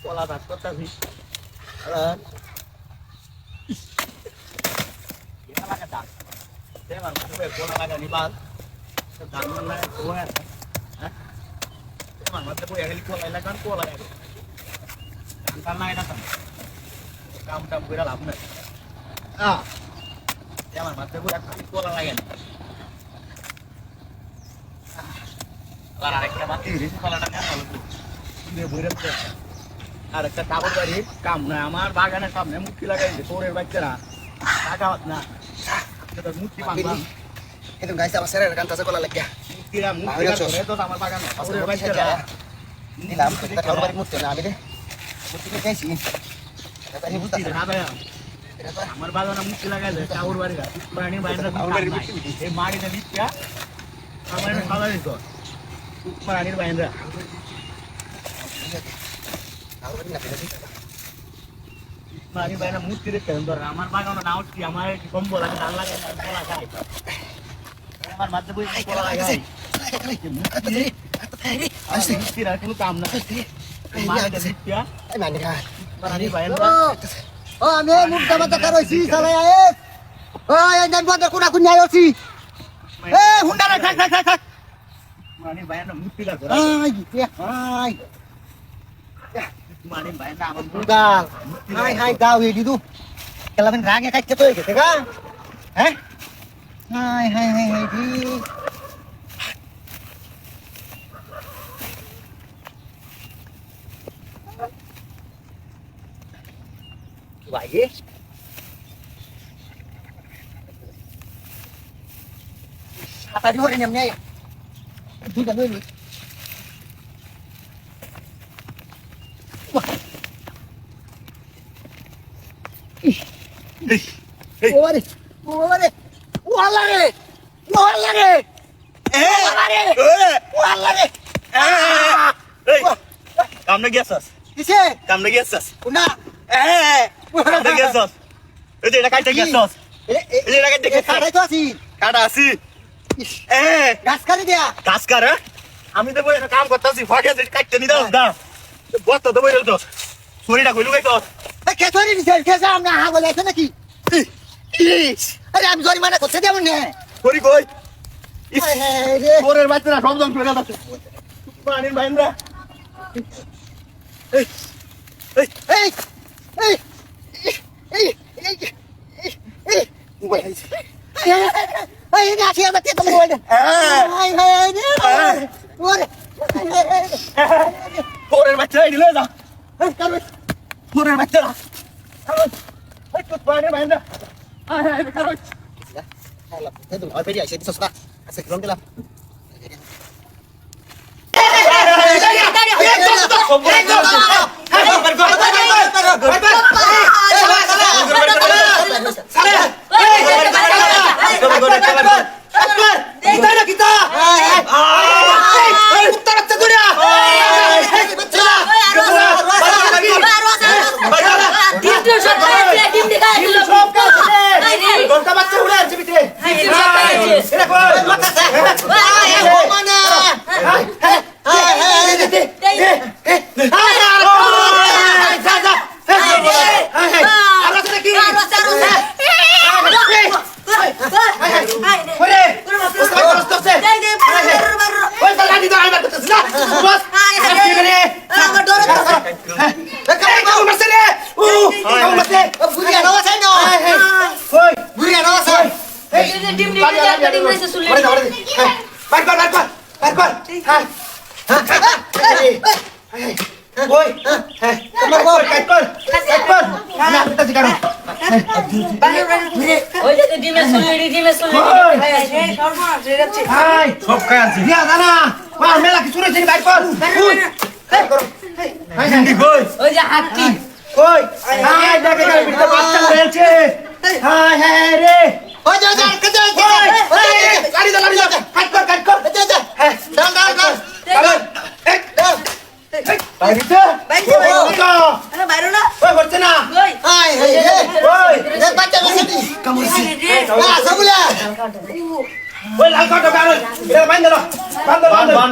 কলা চাষ করতেছি কলা লাগানি বাদ ধান আমার মাঝে বই গেলি কলা লাগান কলা লাগে ধান টান নাই না কাম টাম করে লাভ নাই আমার মাঝে বই খালি কলা লাগে আরেকটা বাতি কলাটা কেন ভালো বই আর একটা কাপড় বাড়ি কাম না আমার বাগানের সামনে মুক্তি লাগাইছে তোরের বাচ্চারা টাকা না মুক্তি পান itu guys sama seret kan tasa kola lagi আমার বাগান তোরের বাচ্চারা nilam kita kalau balik mutin na bide mutin kayak sih আমার বাগানে মুক্তি লাগাইছে কাপড় বাড়ি প্রাণী বাইরে এই মাটিতে নিত্যা আমার খাওয়া দিত প্রাণীর বাইরে প্রাণীর বাইরে মূর্তি দেখতে আমার বাগানে নাও কি আমার কম্বল আমি ধান লাগাই কলা খাই আমার মাঝে বই কলা লাগাই মূর্তির আর কোনো কাম না প্রাণীর বাইরে আমি মুখটা মাথা কারোছি সালাই আয়ে ওই এন্ড বন্ধ কোনা কোন আইছি এ হুন্ডা না থাক থাক থাক প্রাণীর বাইরে মূর্তি লাগা আই প্রাণীর বাইরে আমার Bukan. Hai gawe di tu. Kalau men rage kacce to gitu kan? Heh? Hai di. Vậy. Apa di hore nyamnya ya? Itu kan dulu. Wale, wale, wale, wale, wale. কামনে গেছস কিসে? কামনে গেছস না। কামনে গেছস এই যে এটা কাটতে গেছস এই যে এটা কাটতে গেছস কাটাই তো আছি। কাটা আসি গাছ কাটি দিয়া। কাজ কর আমি তো বই কাম করতেছি ফাঁকে যে কাটতে নি দাও দাও বত তো বই তো ছুরিটা কইলু গাই তো খেতরি দিছে খেসা আমরা হা বলে আছে নাকি? আরে আমি জরিমানা করতে দেব না। ছুরি কই রে তোরের বাচ্চারা সব জন করে যাচ্ছে পানির বাইন্দা এই এই এই এই এই এই মোবাইল আইছে এই না আসি আমার তে তুমি বল হাই হাই রে ওরে তোরের বাচ্চারা দিলে যা এই কারো তোরের বাচ্চারা এই তো পানির বাইন্দা আয় কারো Alah, itu mau beri aja di sosna. Asik dong lah.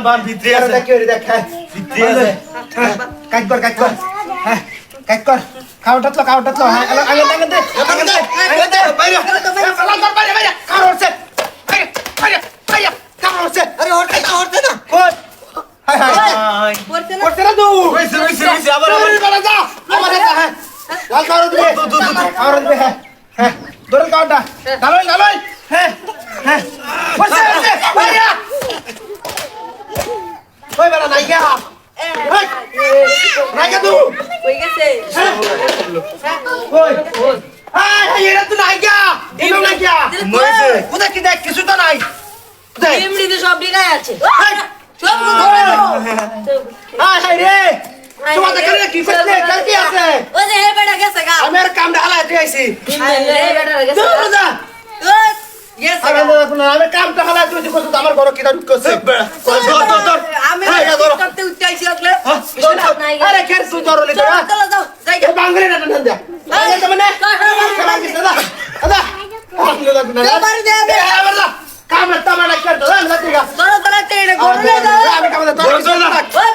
বান ভিতরে আছে দেখি দেখ ভিতরে আছে কাট কর হ্যাঁ কাট কর খাওয়াটা তো হ্যাঁ আগে বাইরে খাওয়া হচ্ছে খাওয়া হচ্ছে আরে হটতে না কই হাই হাই করতে না তুই হইছে আবার আবার যা আবার যা হ্যাঁ লাল খাওয়া দিবে হ্যাঁ হ্যাঁ ধরে খাওয়াটা ডালই হ্যাঁ হ্যাঁ বসে বাইরে কই বেলা নাই গা নাই গা তুই কই গেছে কই হাই এরা তো নাই গা এলো নাই গা কোথায় কি দেখ কিছু তো নাই দেখ এমনিতে সব ডিগায় আছে সব হাই রে তোমার দেখলে কি করতে কাল কি আছে ও যে হে বেটা গেছে গা আমি আর কামটা হালাই দিয়ে আইছি হে বেটা গেছে দূর যা গেছে আমি কামটা হালাই দিয়ে কইছি আমার ঘর কি দাঁড় করছে ধর আমি করতে উঠাইছি ওকলে আরে কেন তুই ধর লে চলো চলো যাও যাই এই বাঙ্গলে না না দে আরে তো মানে দাদা বাড়ি দে কামটা তামালা করতে আমি লাগতে গা চলো চলো তেড়ে করলে যাও আমি কামটা ধর